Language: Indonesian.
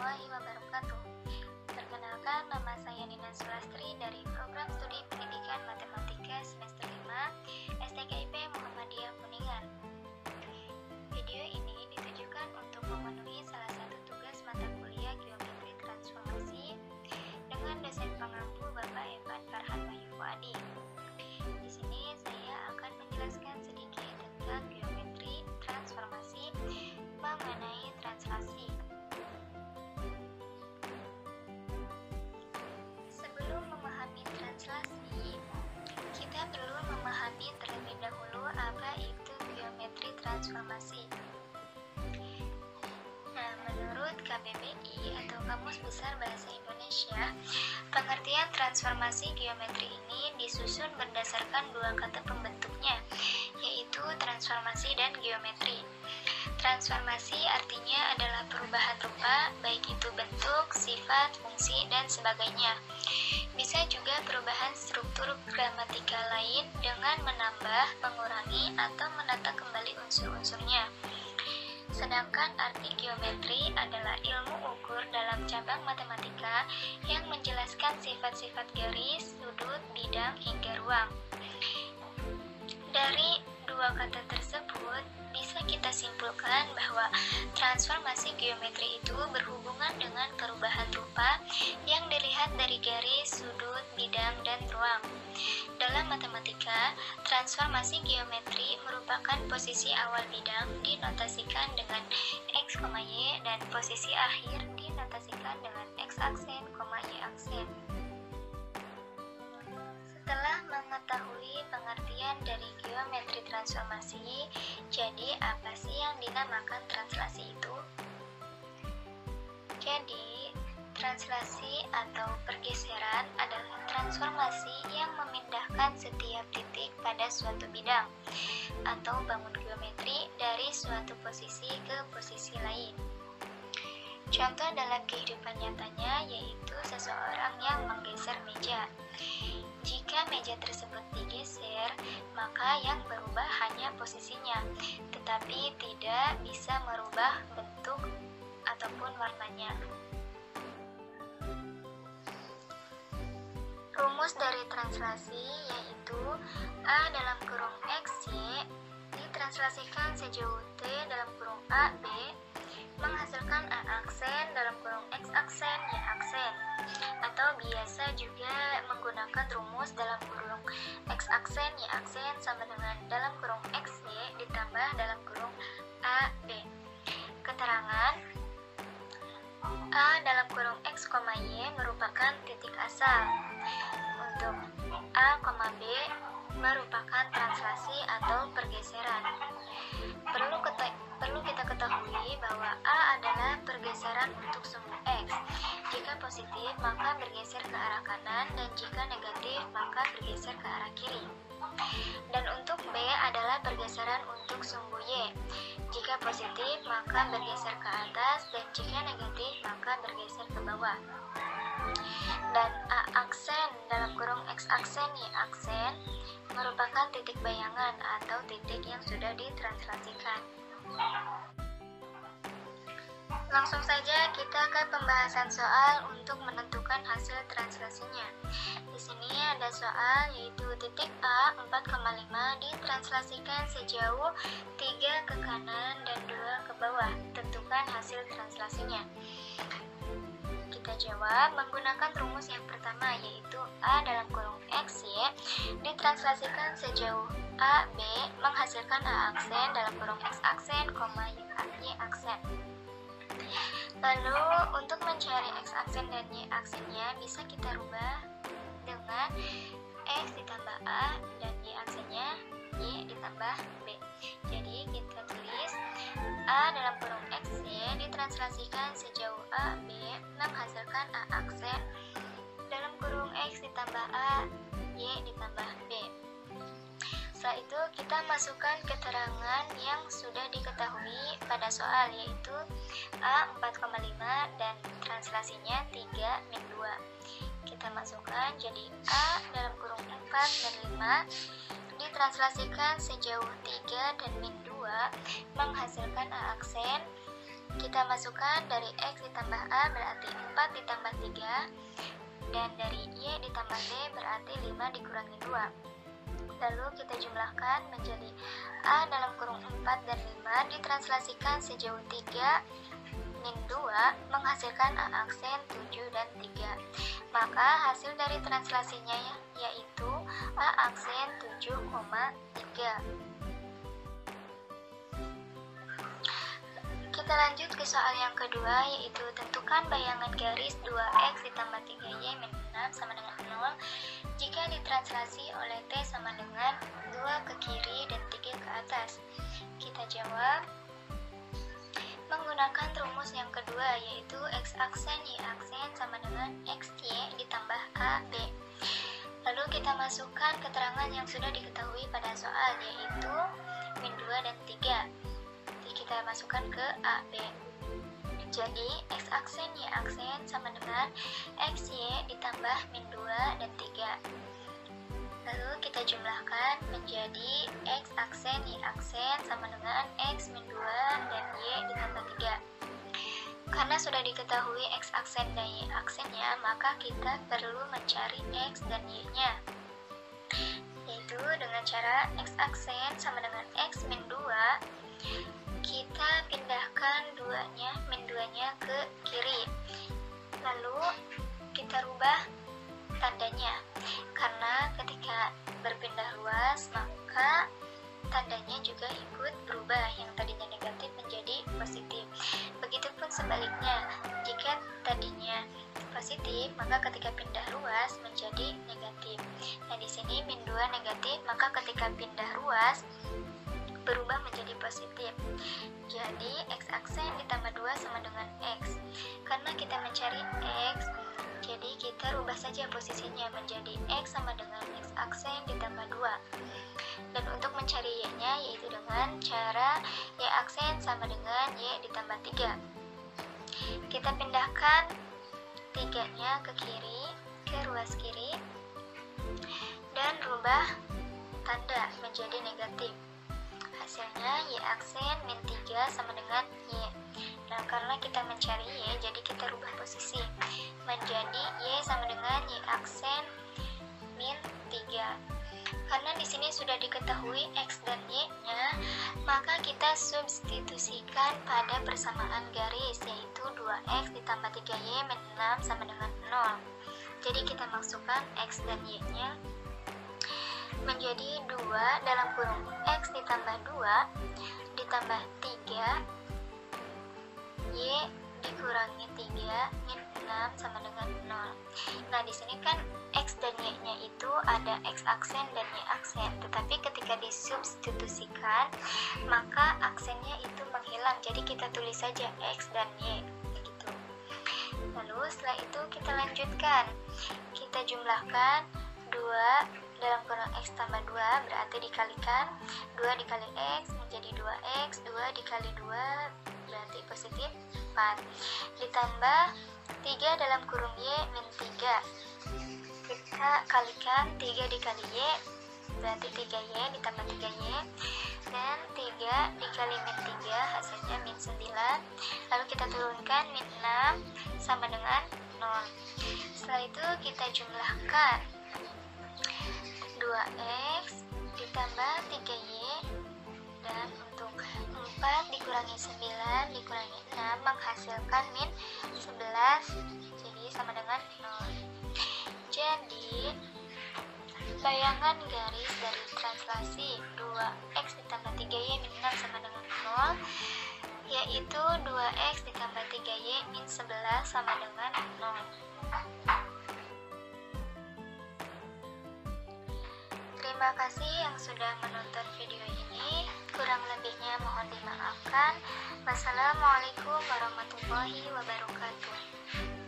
warahmatullahi wabarakatuh. Perkenalkan, nama saya Nina Sulastri dari Program Studi Pendidikan Matematika Semester 5 STKIP Muhammadiyah Kuningan. Video ini ditujukan untuk memenuhi salah satu tugas mata kuliah Geometri Transformasi dengan dosen pengampu Bapak Evan Farhan Bayu Fuadi. Di sini saya akan menjelaskan sedikit tentang geometri transformasi mengenai translasi. Sebelum memahami translasi, kita perlu memahami terlebih dahulu apa itu geometri transformasi. Nah, menurut KBBI atau Kamus Besar Bahasa Indonesia, pengertian transformasi geometri ini disusun berdasarkan dua kata pembentuknya, yaitu transformasi dan geometri. Transformasi artinya adalah perubahan rupa, baik itu bentuk, sifat, fungsi, dan sebagainya. Bisa juga perubahan struktur gramatika lain dengan menambah, mengurangi, atau menata kembali unsur-unsurnya. Sedangkan arti geometri adalah ilmu ukur dalam cabang matematika yang menjelaskan sifat-sifat garis, sudut, bidang, hingga ruang. Dari dua kata tersebut, bisa kita simpulkan bahwa transformasi geometri itu berhubungan dengan perubahan rupa yang dilihat dari garis, sudut, bidang, dan ruang. Dalam matematika, transformasi geometri merupakan posisi awal bidang dinotasikan dengan X, Y, dan posisi akhir dinotasikan dengan X aksen, Y aksen. Setelah mengetahui pengertian dari geometri transformasi, jadi apa sih yang dinamakan translasi itu? Jadi, translasi atau pergeseran adalah transformasi yang memindahkan setiap titik pada suatu bidang atau bangun geometri dari suatu posisi ke posisi lain. Contoh dalam kehidupan nyatanya yaitu seseorang yang menggeser meja. Jika meja tersebut digeser, maka yang berubah hanya posisinya, tetapi tidak bisa merubah bentuk ataupun warnanya. Rumus dari translasi yaitu A dalam kurung X, Y ditranslasikan sejauh T dalam kurung A, B menghasilkan A aksen dalam kurung X aksen, Y aksen. Atau biasa juga menggunakan rumus dalam kurung X aksen, Y aksen sama dengan dalam kurung X, Y ditambah dalam kurung A, B. Keterangan A dalam kurung X, Y merupakan titik asal. Untuk A, B merupakan translasi atau pergeseran. Perlu kita ketahui bahwa A adalah pergeseran untuk sumbu X. Jika positif, maka bergeser ke arah kanan, dan jika negatif, maka bergeser ke arah kiri. Dan untuk B adalah pergeseran untuk sumbu Y. Jika positif, maka bergeser ke atas, dan jika negatif, maka bergeser ke bawah. Dan A aksen dalam kurung X aksen, Y aksen merupakan titik bayangan atau titik yang sudah ditranslasikan. Langsung saja kita ke pembahasan soal untuk menentukan hasil translasinya. Di sini ada soal yaitu titik A 4,5 ditranslasikan sejauh 3 ke kanan dan 2 ke bawah. Tentukan hasil translasinya. Kita jawab menggunakan rumus yang pertama yaitu A dalam kurung X, Y ditranslasikan sejauh A, B menghasilkan A aksen dalam kurung X aksen, Y aksen. Lalu untuk mencari X aksen dan Y aksennya bisa kita rubah dengan X ditambah A dan Y aksennya Y ditambah B. Jadi kita tulis A dalam kurung X, Y ditranslasikan sejauh A, B menghasilkan A aksen dalam kurung X ditambah A, Y ditambah B. Setelah itu kita masukkan keterangan yang sudah diketahui pada soal yaitu A 4,5 dan translasinya 3 min 2. Kita masukkan jadi A dalam kurung 4 dan 5 ditranslasikan sejauh 3 dan min 2 menghasilkan A aksen Kita masukkan dari X ditambah A berarti 4 ditambah 3, dan dari Y ditambah B berarti 5 dikurangi 2. Lalu kita jumlahkan menjadi A dalam kurung 4 dan 5 ditranslasikan sejauh 3 min 2 menghasilkan A aksen 7 dan 3. Maka hasil dari translasinya yaitu A aksen 7,3. Kita lanjut ke soal yang kedua, yaitu tentukan bayangan garis 2x ditambah 3y min 6 sama dengan 0 jika ditranslasi oleh T sama dengan 2 ke kiri dan 3 ke atas. Kita jawab menggunakan rumus yang kedua, yaitu x aksen y aksen sama dengan xy ditambah ab. Lalu kita masukkan keterangan yang sudah diketahui pada soal, yaitu min 2 dan 3. Kita masukkan ke AB. Jadi x aksen y aksen sama dengan xy ditambah min 2 dan 3. Lalu kita jumlahkan menjadi x aksen y aksen sama dengan x min 2 dan y ditambah 3. Karena sudah diketahui x aksen dan y aksennya, maka kita perlu mencari x dan y nya, yaitu dengan cara x aksen sama dengan x min 2, kita pindahkan min 2-nya ke kiri. Lalu kita rubah tandanya, karena ketika berpindah ruas maka tandanya juga ikut berubah, yang tadinya negatif menjadi positif. Begitupun sebaliknya, jika tadinya positif maka ketika pindah ruas menjadi negatif. Nah, di sini min 2 negatif, maka ketika pindah ruas berubah menjadi positif. Jadi x aksen ditambah 2 sama dengan x. Karena kita mencari x, jadi kita rubah saja posisinya menjadi x sama dengan x aksen ditambah 2. Dan untuk mencari y-nya yaitu dengan cara y aksen sama dengan y ditambah 3. Kita pindahkan 3-nya ke kiri, ke ruas kiri, dan rubah tanda menjadi negatif. Hasilnya y aksen min 3 sama dengan y. Nah, karena kita mencari y, jadi kita rubah posisi menjadi y sama dengan y aksen min 3. Karena di sini sudah diketahui x dan y-nya, maka kita substitusikan pada persamaan garis, yaitu 2x ditambah 3y min 6 sama dengan 0. Jadi kita masukkan x dan y-nya menjadi 2 dalam kurung x ditambah 2 ditambah 3 y dikurangi 3 min 6 sama dengan 0. Nah, di sini kan x dan y-nya itu ada x aksen dan y aksen, tetapi ketika disubstitusikan maka aksennya itu menghilang, jadi kita tulis saja x dan y begitu. Lalu setelah itu kita lanjutkan, kita jumlahkan 2 dalam kurung x tambah 2 berarti dikalikan 2 dikali x menjadi 2x, 2 dikali 2 berarti positif 4, ditambah 3 dalam kurung y min 3. Kita kalikan 3 dikali y berarti 3y ditambah 3y, dan 3 dikali min 3 hasilnya min 9. Lalu kita turunkan min 6 sama dengan 0. Setelah itu kita jumlahkan 2x ditambah 3y, dan untuk 4 dikurangi 9 dikurangi 6 menghasilkan min 11, jadi sama dengan 0. Jadi bayangan garis dari translasi 2x ditambah 3y min 6 sama dengan 0 yaitu 2x ditambah 3y min 11 sama dengan 0. Terima kasih yang sudah menonton video ini. Kurang lebihnya mohon dimaafkan. Wassalamualaikum warahmatullahi wabarakatuh.